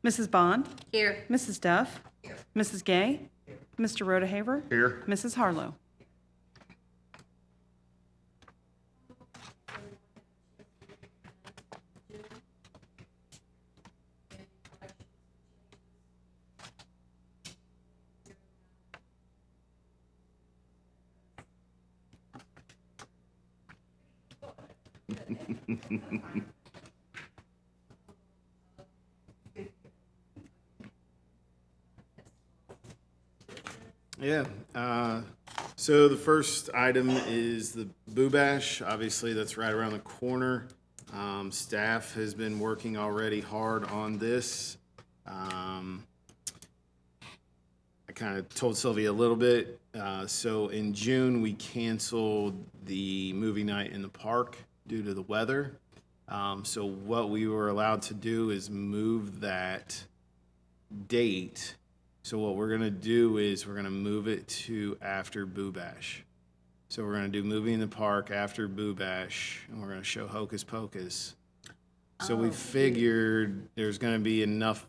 Mrs. Bond? Here. Mrs. Duff? Here. Mrs. Gay? Mr. Rodehaver? Here. Mrs. Harlow? Yeah. So the first item is the Boo Bash. Obviously, that's right around the corner. Staff has been working already hard on this. I kind of told Sylvia a little bit. So in June, we canceled the movie night in the park due to the weather. So what we were allowed to do is move that date. So what we're gonna do is we're gonna move it to after Boo Bash. So we're gonna do movie in the park after Boo Bash, and we're gonna show Hocus Pocus. So we figured there's gonna be enough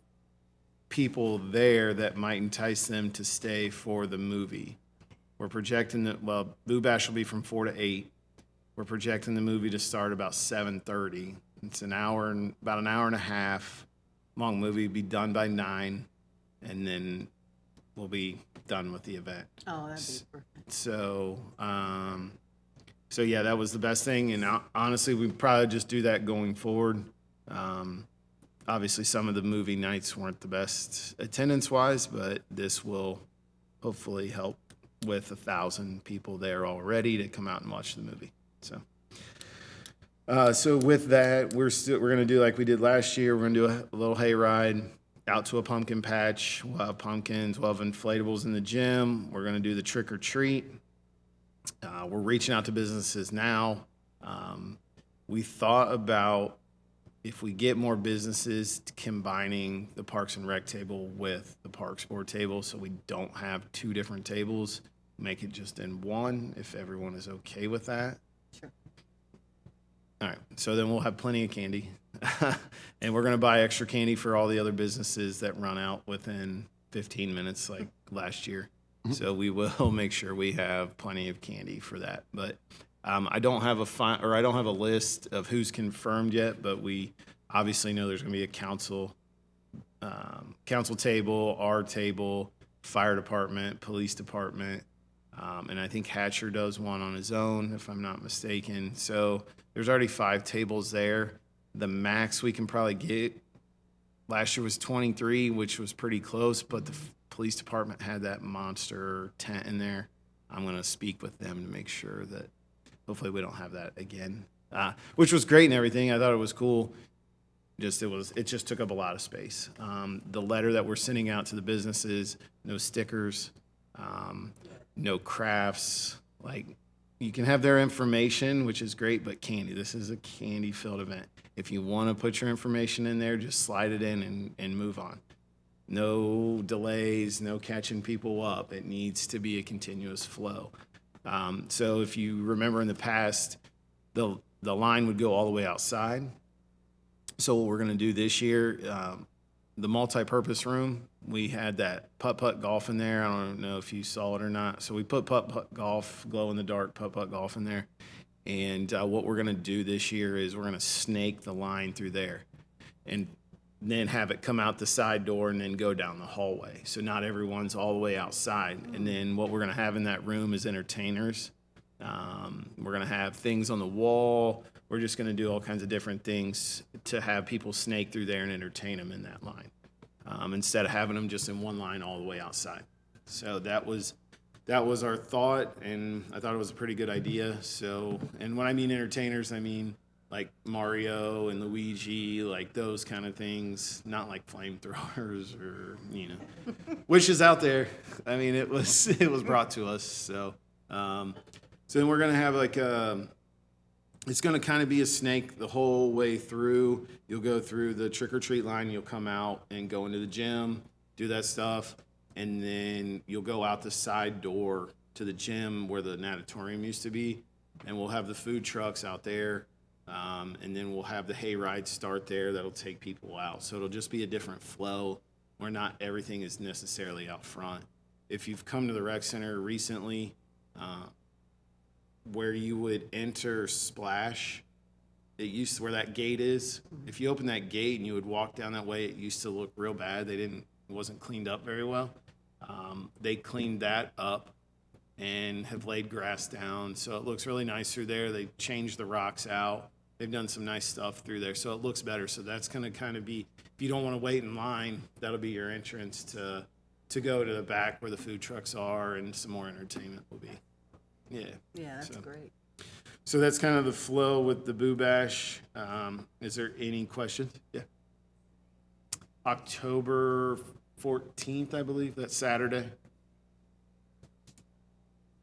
people there that might entice them to stay for the movie. We're projecting that, well, Boo Bash will be from 4 to 8. We're projecting the movie to start about 7:30. It's about an hour and a half long movie, be done by 9, and then we'll be done with the event. Oh, that'd be perfect. So, so yeah, that was the best thing, and honestly, we probably just do that going forward. Obviously, some of the movie nights weren't the best attendance-wise, but this will hopefully help with 1,000 people there already to come out and watch the movie. So with that, we're gonna do like we did last year. We're gonna do a little hayride out to a pumpkin patch. We'll have pumpkins. We'll have inflatables in the gym. We're gonna do the trick or treat. We're reaching out to businesses now. We thought about if we get more businesses combining the Parks and Rec table with the Parks Board table, so we don't have 2 different tables, make it just in one, if everyone is okay with that. Sure. All right, so then we'll have plenty of candy. And we're gonna buy extra candy for all the other businesses that run out within 15 minutes like last year. So we will make sure we have plenty of candy for that. But I don't have a list of who's confirmed yet, but we obviously know there's gonna be a council table, our table, fire department, police department, and I think Hatcher does one on his own, if I'm not mistaken. So there's already 5 tables there. The max we can probably get last year was 23, which was pretty close, but the police department had that monster tent in there. I'm going to speak with them to make sure that hopefully we don't have that again, which was great and everything. I thought it was cool. It just took up a lot of space. The letter that we're sending out to the businesses, no stickers, no crafts. Like, you can have their information, which is great, but candy. This is a candy-filled event. If you want to put your information in there, just slide it in and move on. No delays, no catching people up. It needs to be a continuous flow. So if you remember in the past, the line would go all the way outside. So what we're going to do this year, the multi-purpose room, we had that putt-putt golf in there. I don't know if you saw it or not. So we put putt-putt golf, glow-in-the-dark putt-putt golf in there. And what we're going to do this year is we're going to snake the line through there and then have it come out the side door and then go down the hallway. So not everyone's all the way outside. And then what we're going to have in that room is entertainers. We're going to have things on the wall. We're just going to do all kinds of different things to have people snake through there and entertain them in that line, instead of having them just in one line all the way outside. So that was our thought, and I thought it was a pretty good idea. So, and when I mean entertainers, I mean like Mario and Luigi, like those kind of things, not like flamethrowers or, which is out there. I mean, it was brought to us. So, so then we're going to have like it's going to kind of be a snake the whole way through. You'll go through the trick-or-treat line. You'll come out and go into the gym, do that stuff. And then you'll go out the side door to the gym where the natatorium used to be. And we'll have the food trucks out there. And then we'll have the hayride start there. That'll take people out. So it'll just be a different flow where not everything is necessarily out front. If you've come to the rec center recently, where you would enter Splash, it used to, where that gate is. If you open that gate and you would walk down that way, it used to look real bad. It wasn't cleaned up very well. They cleaned that up and have laid grass down, so it looks really nice through there. They changed the rocks out. They've done some nice stuff through there, so it looks better. So that's going to kind of be, if you don't want to wait in line, that'll be your entrance to go to the back where the food trucks are and some more entertainment will be. Yeah. Yeah, that's So- great. So that's kind of the flow with the Boo Bash. Is there any questions? Yeah. October 14th, I believe, that's Saturday.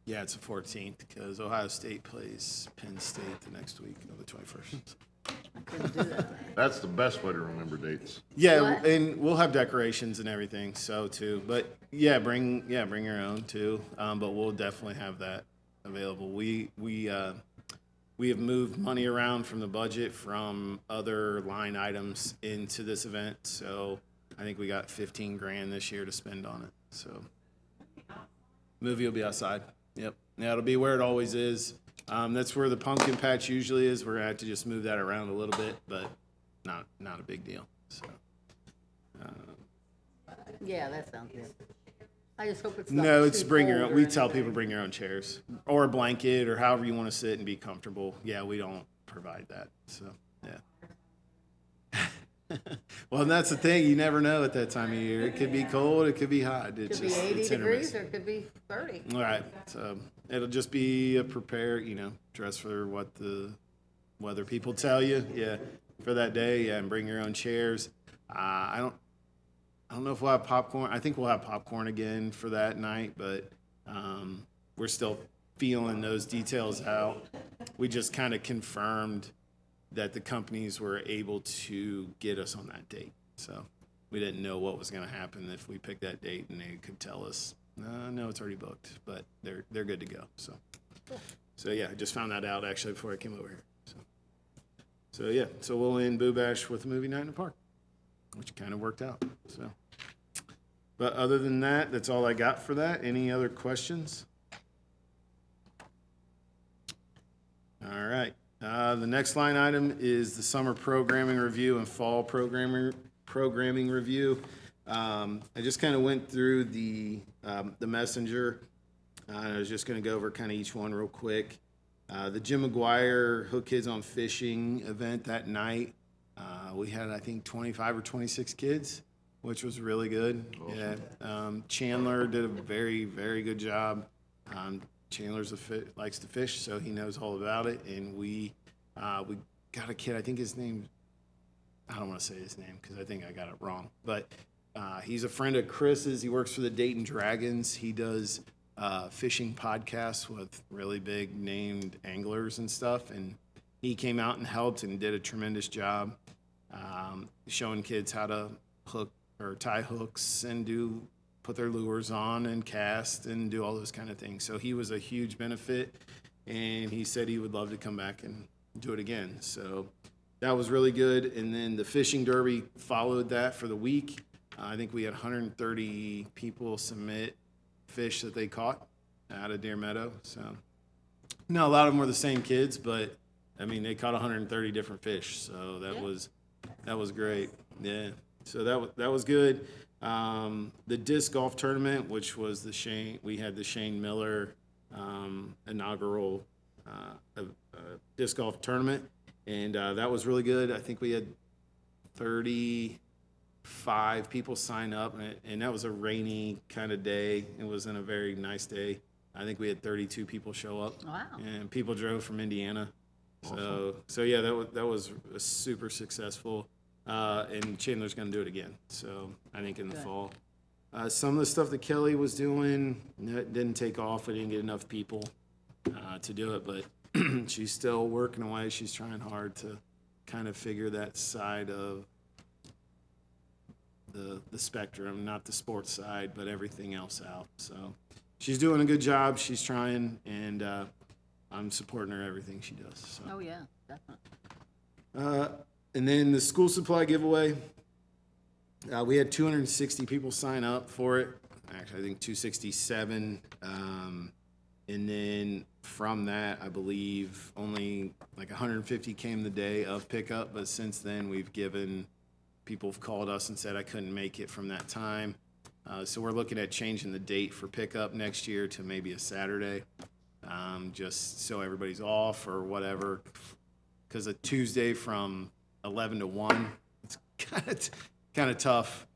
Yeah, it's the 14th because Ohio State plays Penn State the next week on the 21st. I couldn't do that. That's the best way to remember dates. Yeah, What? and we'll have decorations and everything, so too. But yeah, bring your own too. But we'll definitely have that available. We have moved money around from the budget from other line items into this event, so I think we got 15 grand this year to spend on it. So movie will be outside. Yep. Yeah, it'll be where it always is. That's where the pumpkin patch usually is. We're gonna have to just move that around a little bit, but not a big deal. So Yeah, that sounds good. I just hope it's not no, it's too bring your cold own. or We tell anything. people bring your own chairs or a blanket or however you want to sit and be comfortable. Yeah, we don't provide that. So yeah. Well, and that's the thing. You never know at that time of year. It could be cold. It could be hot. It's Could be just 80 it's hit or degrees miss. or it could be 30. All right. So it'll just be a dress for what the weather people tell you. Yeah, for that day. Yeah, and bring your own chairs. I don't know if we'll have popcorn. I think we'll have popcorn again for that night, but we're still feeling those details out. We just kind of confirmed that the companies were able to get us on that date. So we didn't know what was going to happen if we picked that date and they could tell us, no, it's already booked, but they're good to go. So yeah, I just found that out actually before I came over here. So yeah, so we'll end Boo Bash with a movie night in the park, which kind of worked out. So, but other than that, that's all I got for that. Any other questions? All right. The next line item is the summer programming review and fall programming review. I just kind of went through the messenger. I was just going to go over kind of each one real quick. The Jim McGuire Hook Kids on Fishing event that night. We had, I think, 25 or 26 kids, which was really good. Yeah. Chandler did a very, very good job. Chandler's likes to fish, so he knows all about it. And we got a kid, I think his name, I don't want to say his name because I think I got it wrong, but he's a friend of Chris's. He works for the Dayton Dragons. He does fishing podcasts with really big named anglers and stuff. And he came out and helped and did a tremendous job showing kids how to hook or tie hooks and put their lures on and cast and do all those kind of things. So he was a huge benefit, and he said he would love to come back and do it again. So that was really good. And then the fishing derby followed that for the week. I think we had 130 people submit fish that they caught out of Deer Meadow. So now a lot of them were the same kids, but I mean, they caught 130 different fish. So that was great. Yeah. So that was good. The disc golf tournament, which was we had the Shane Miller inaugural disc golf tournament, and that was really good. I think we had 35 people sign up, and that was a rainy kind of day. It wasn't a very nice day. I think we had 32 people show up. Wow. And people drove from Indiana. So yeah, that was super successful. And Chandler's going to do it again. So I think in the Good. fall. Some of the stuff that Kelly was doing didn't take off. We didn't get enough people to do it, but she's still working away. She's trying hard to kind of figure that side of the spectrum, not the sports side, but everything else out. So she's doing a good job. She's trying, and I'm supporting her everything she does. So. Oh, yeah, definitely. And then the school supply giveaway, we had 260 people sign up for it. Actually, I think 267. And then from that, I believe only like 150 came the day of pickup. But since then, people have called us and said I couldn't make it from that time. So we're looking at changing the date for pickup next year to maybe a Saturday, just so everybody's off or whatever. Because a Tuesday from 11 to 1, it's kind of tough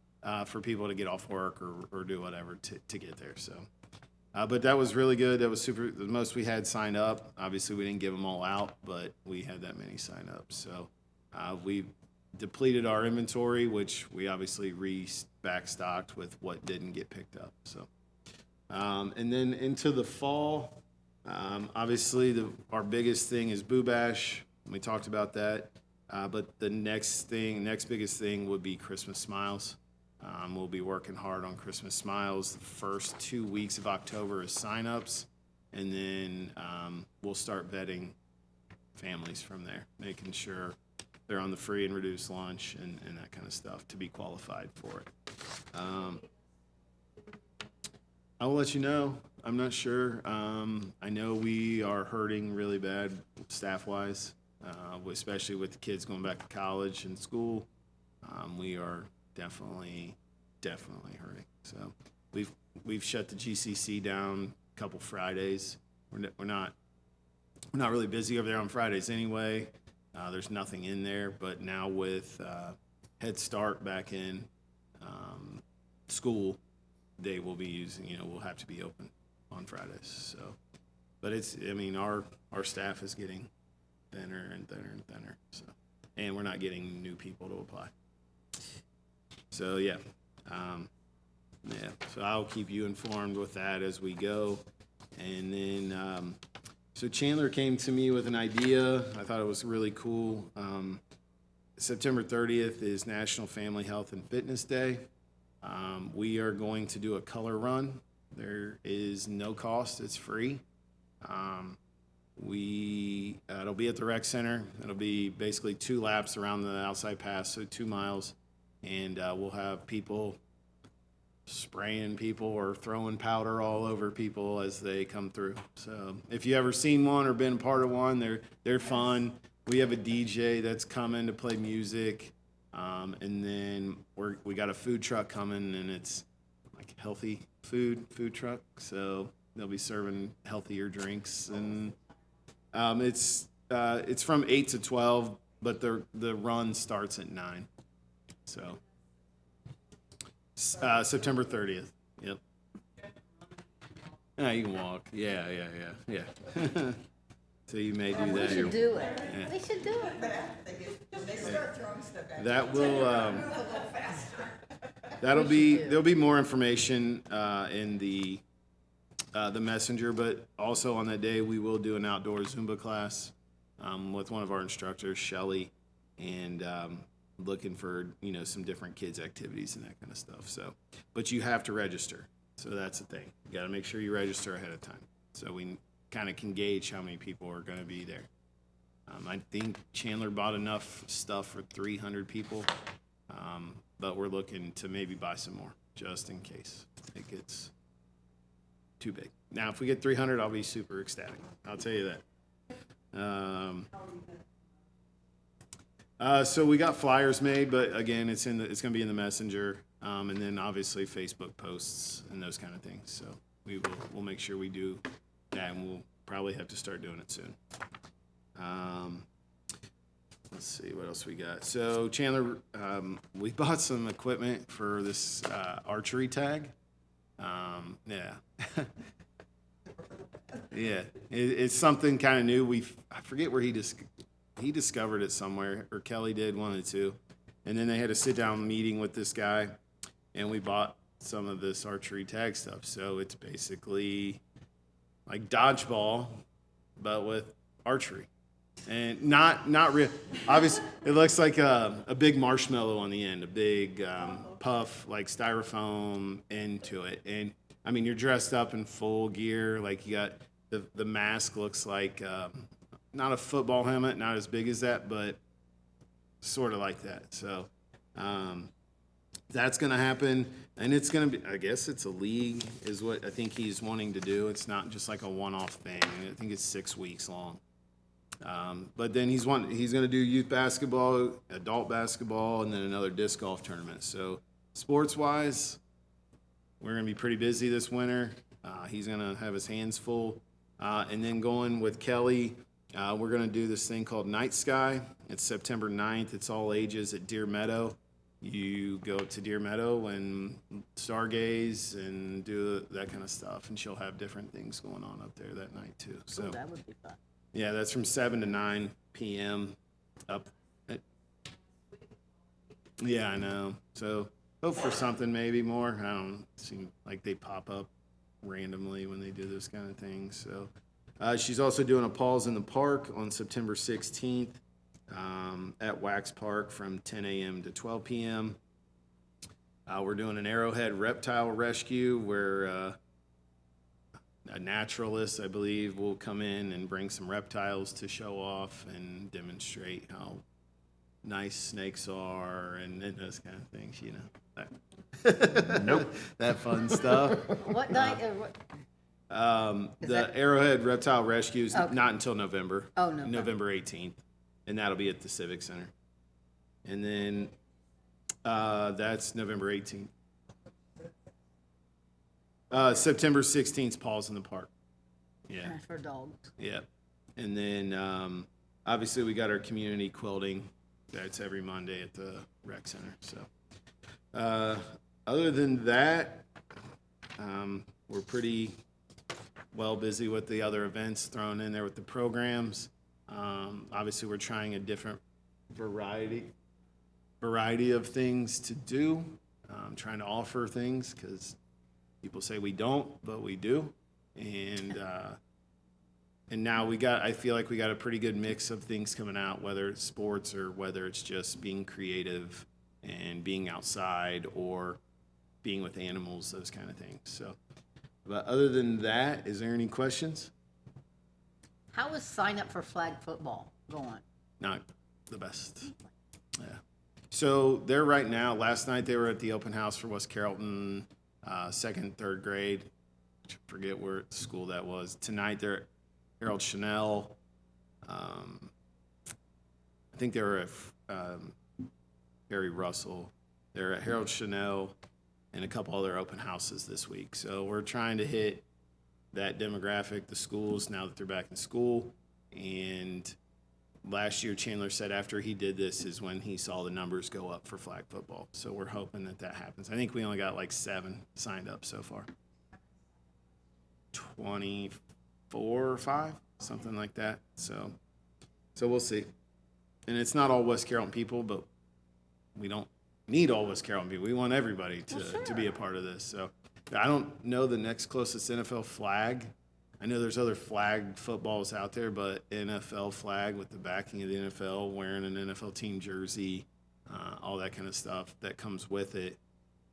for people to get off work or do whatever to get there. So, but that was really good. That was super. The most we had signed up. Obviously, we didn't give them all out, but we had that many sign up. So we depleted our inventory, which we obviously backstocked with what didn't get picked up. So, and then into the fall, obviously our biggest thing is Boo Bash. We talked about that. But the next biggest thing would be Christmas Smiles. We'll be working hard on Christmas Smiles. The first 2 weeks of October is signups, and then we'll start vetting families from there, making sure they're on the free and reduced lunch and that kind of stuff to be qualified for it. I will let you know. I'm not sure. I know we are hurting really bad staff-wise. Especially with the kids going back to college and school, we are definitely hurting. So we've shut the GCC down a couple Fridays. We're not really busy over there on Fridays anyway. There's nothing in there, but now with Head Start back in school, they will be using. We'll have to be open on Fridays. So, but our staff is getting thinner and thinner and thinner. So, and we're not getting new people to apply. So yeah. So I'll keep you informed with that as we go. And then, so Chandler came to me with an idea. I thought it was really cool. September 30th is National Family Health and Fitness Day. We are going to do a color run. There is no cost. It's free. It'll be at the rec center. It'll be basically 2 laps around the outside pass, so 2 miles, and we'll have people spraying people or throwing powder all over people as they come through. So if you ever seen one or been part of one, they're fun. We have a DJ that's coming to play music, and then we got a food truck coming, and it's like healthy food truck. So they'll be serving healthier drinks and. It's from 8 to 12, but the run starts at 9. So September 30th. Yep. Yeah, you can walk. Yeah. So you may do We that. should do it. Yeah. We should do it. That will. There'll be more information in the messenger, but also on that day we will do an outdoor Zumba class with one of our instructors, Shelly, and looking for some different kids activities and that kind of stuff. So, but you have to register, so that's the thing. You got to make sure you register ahead of time, so we kind of can gauge how many people are going to be there. I think Chandler bought enough stuff for 300 people, but we're looking to maybe buy some more just in case it gets too big. Now, if we get 300, I'll be super ecstatic. I'll tell you that. So we got flyers made, but again, it's going to be in the messenger, and then obviously Facebook posts and those kind of things. So we'll make sure we do that, and we'll probably have to start doing it soon. Let's see what else we got. So Chandler, we bought some equipment for this archery tag. Yeah. Yeah, it's something kind of new. I forget where he discovered it somewhere, or Kelly did, one of the two. And then they had a sit-down meeting with this guy, and we bought some of this archery tag stuff. So it's basically like dodgeball, but with archery. And not real. Obviously, it looks like a big marshmallow on the end, a big puff, like styrofoam into it. And I mean, you're dressed up in full gear. Like you got the mask looks like not a football helmet, not as big as that, but sort of like that. So that's going to happen, and it's going to be, I guess it's a league is what I think he's wanting to do. It's not just like a one-off thing. I think it's 6 weeks long. But then he's going to do youth basketball, adult basketball, and then another disc golf tournament. So sports-wise, we're going to be pretty busy this winter. He's going to have his hands full. And then going with Kelly, we're going to do this thing called Night Sky. It's September 9th. It's all ages at Deer Meadow. You go to Deer Meadow and stargaze and do that kind of stuff. And she'll have different things going on up there that night too. So Ooh, that would be fun. yeah, that's from 7 to 9 p.m. up. Yeah, I know. So hope for something maybe more. I don't seem like they pop up randomly when they do those kind of things. So she's also doing a Paws in the Park on September 16th at Wax Park from 10 a.m. to 12 p.m. We're doing an Arrowhead reptile rescue where a naturalist, I believe, will come in and bring some reptiles to show off and demonstrate how nice snakes are and those kind of things, you know. Nope. That fun stuff. What night, what, The Arrowhead Reptile Rescue is Okay. not until November. Oh, November. November 18th. And that'll be at the Civic Center. And then that's November 18th. September 16th is Paws in the Park. Yeah. for dogs? Yeah. And then obviously we got our community quilting. That's every Monday at the rec center. So other than that, we're pretty well busy with the other events thrown in there with the programs. Obviously we're trying a different variety of things to do. Trying to offer things because people say we don't, but we do. And now I feel like we got a pretty good mix of things coming out, whether it's sports or whether it's just being creative and being outside or being with animals, those kind of things. So, but other than that, is there any questions? How is sign up for flag football going? Not the best. Yeah. So they're right now, last night they were at the open house for West Carrollton, second, third grade. I forget where school that was. Tonight they're at Harold Chanel. I think they were at Harry Russell. They're at Harold Chanel and a couple other open houses this week. So we're trying to hit that demographic, the schools, now that they're back in school. And last year, Chandler said after he did this is when he saw the numbers go up for flag football. So we're hoping that happens. I think we only got like 7 signed up so far. 24 or 5, something like that. So we'll see. And it's not all West Carrollton people, but we don't need all West Carrollton people. We want everybody to be a part of this. So I don't know the next closest NFL flag. I know there's other flag footballs out there, but NFL flag with the backing of the NFL, wearing an NFL team jersey, all that kind of stuff that comes with it.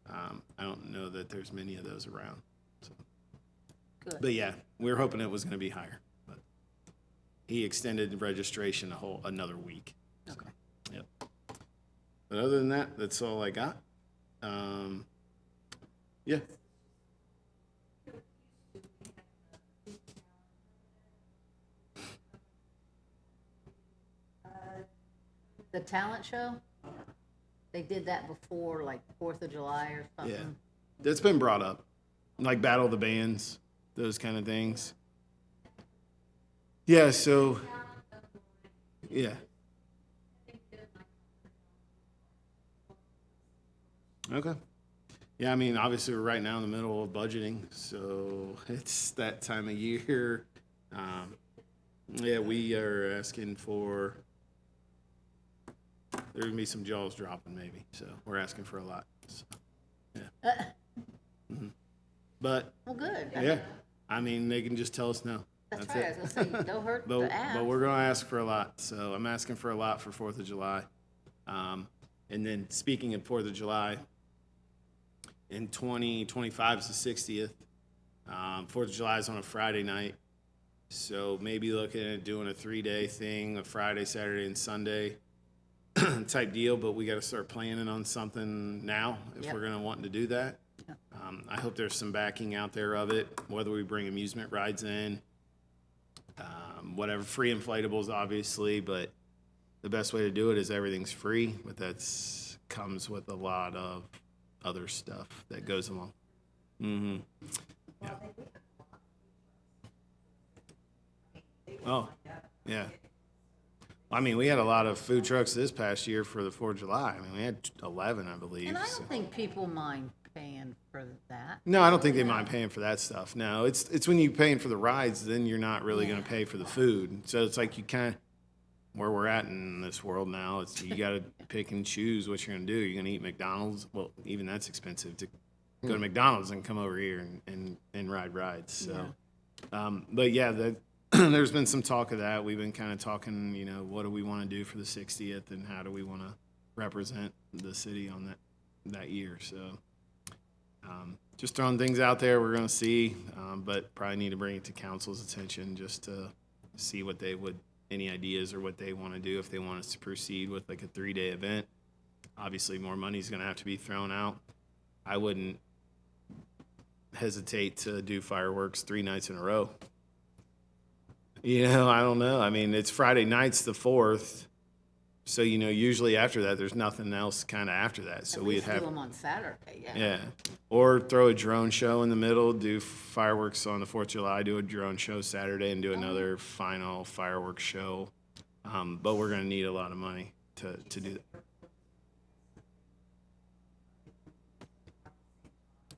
I don't know that there's many of those around. So. Good. But yeah, we were hoping it was going to be higher. But he extended registration another week. So, Okay. yep. But other than that, that's all I got. Yeah. The talent show? They did that before, like 4th of July or something? Yeah. That's been brought up. Like Battle of the Bands, those kind of things. Yeah, so, yeah. Okay. Yeah, I mean, obviously we're right now in the middle of budgeting, so it's that time of year. Yeah, we are asking for, there's gonna be some jaws dropping maybe, so we're asking for a lot. So, yeah. But Well, good. yeah, I mean, they can just tell us no. That's right, I was gonna say, don't hurt But the ass. but we're gonna ask for a lot. So I'm asking for a lot for 4th of July. And then speaking of 4th of July, in 2025 is the 60th. 4th of July is on a Friday night. So maybe looking at doing a 3-day thing, a Friday, Saturday, and Sunday. type deal, but we got to start planning on something now if Yep. we're going to want to do that. I hope there's some backing out there of it, whether we bring amusement rides in, whatever, free inflatables, obviously, but the best way to do it is everything's free, but that's comes with a lot of other stuff that goes along. Mm-hmm. Yeah. Oh, yeah. I mean, we had a lot of food trucks this past year for the 4th of July. I mean, we had 11, I believe. And I so. don't think people mind paying for that. No, I don't think they mind paying for that stuff. No, it's when you're paying for the rides, then you're not really going to pay for the food. So it's like you kind of, where we're at in this world now, it's you got to pick and choose what you're going to do. You're going to eat McDonald's. Well, even that's expensive to go to McDonald's and come over here and ride rides. So, but yeah, there's been some talk of that. We've been kind of talking, you know, what do we want to do for the 60th and how do we want to represent the city on that year. So just throwing things out there we're going to see, but probably need to bring it to council's attention just to see what they would, any ideas or what they want to do if they want us to proceed with like a 3-day event. Obviously, more money's going to have to be thrown out. I wouldn't hesitate to do fireworks 3 nights in a row. You know, I don't know. I mean, it's Friday nights the 4th. So, you know, usually after that, there's nothing else kind of after that. So At we'd least have, do them on Saturday, yeah. yeah. Or throw a drone show in the middle, do fireworks on the 4th of July, do a drone show Saturday, and do another final fireworks show. But we're going to need a lot of money to do that.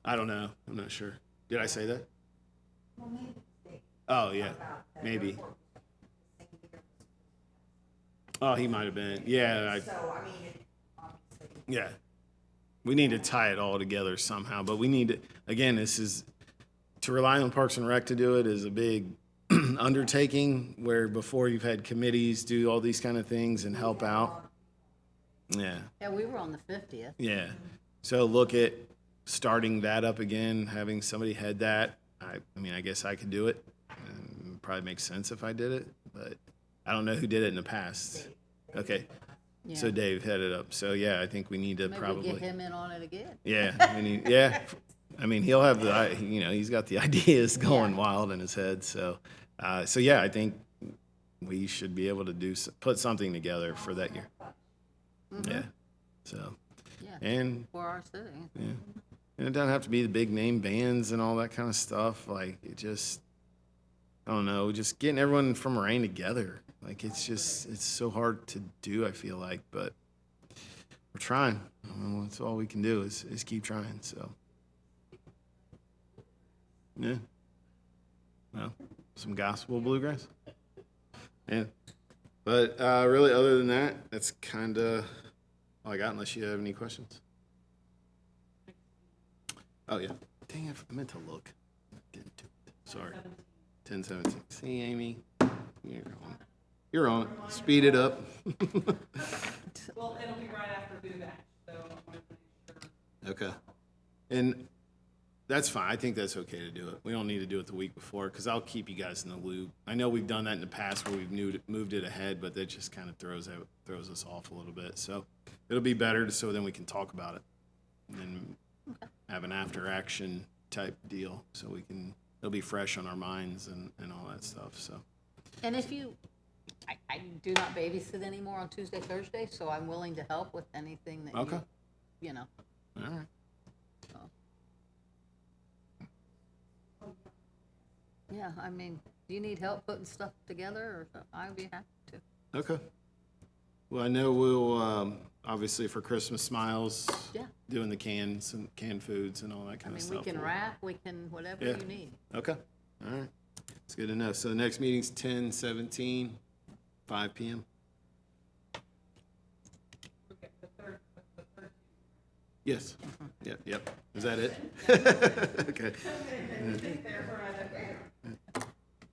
I don't know. I'm not sure. Did I say that? Oh, yeah, maybe. Oh, he might have been. Yeah. Yeah. We need to tie it all together somehow, but we need to, again, this is, to rely on Parks and Rec to do it is a big undertaking where before you've had committees do all these kind of things and help out. Yeah. Yeah, we were on the 50th. Yeah. So look at starting that up again, having somebody head that. I mean, I guess I could do it. Probably makes sense if I did it, but I don't know who did it in the past. Okay. Yeah. So Dave headed up. So yeah, I think we need to Maybe probably. get him in on it again. Yeah. Yeah. I mean, he'll have the, you know, he's got the ideas going Yeah. wild in his head. So, so yeah, I think we should be able to put something together for that year. Yeah. So, Yeah, and for our city. yeah. And it doesn't have to be the big name bands and all that kind of stuff. Like, it just, I don't know, just getting everyone from Moraine together. Like, it's just, it's so hard to do, I feel like, but we're trying. I mean, that's all we can do is keep trying, so. Yeah. Well, some gospel bluegrass. Yeah. But really, other than that, that's kind of all I got, unless you have any questions. Oh, yeah. Dang it, I meant to look. Didn't do it. Sorry. 10:17. See, Amy, you're on it. Speed it up. Well, it'll be right after Boo Bash, so I wanted to make sure. Okay. And that's fine. I think that's okay to do it. We don't need to do it the week before, because I'll keep you guys in the loop. I know we've done that in the past where we've moved it ahead, but that just kind of throws us off a little bit. So it'll be better so then we can talk about it and then have an after action type deal so we can, it'll be fresh on our minds and all that stuff. So, And if you, I do not babysit anymore on Tuesday, Thursday, so I'm willing to help with anything that Okay. you know. all right. So. Yeah, I mean, do you need help putting stuff together, or something? I'd be happy to. Okay. Well, I know we'll, obviously for Christmas Smiles, Yeah. doing the cans and canned foods and all that I kind of mean, stuff. we can We'll- wrap, we can, whatever Yeah. you need. Okay, all right. It's good to know. So the next meeting's 10/17, 5 p.m. Yes. Yep. Is that it? Okay.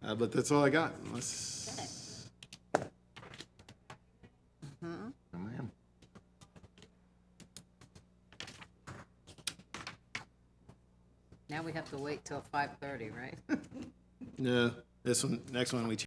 But that's all I got. Unless. Oh, man. Now we have to wait till 5:30, right? No, next one we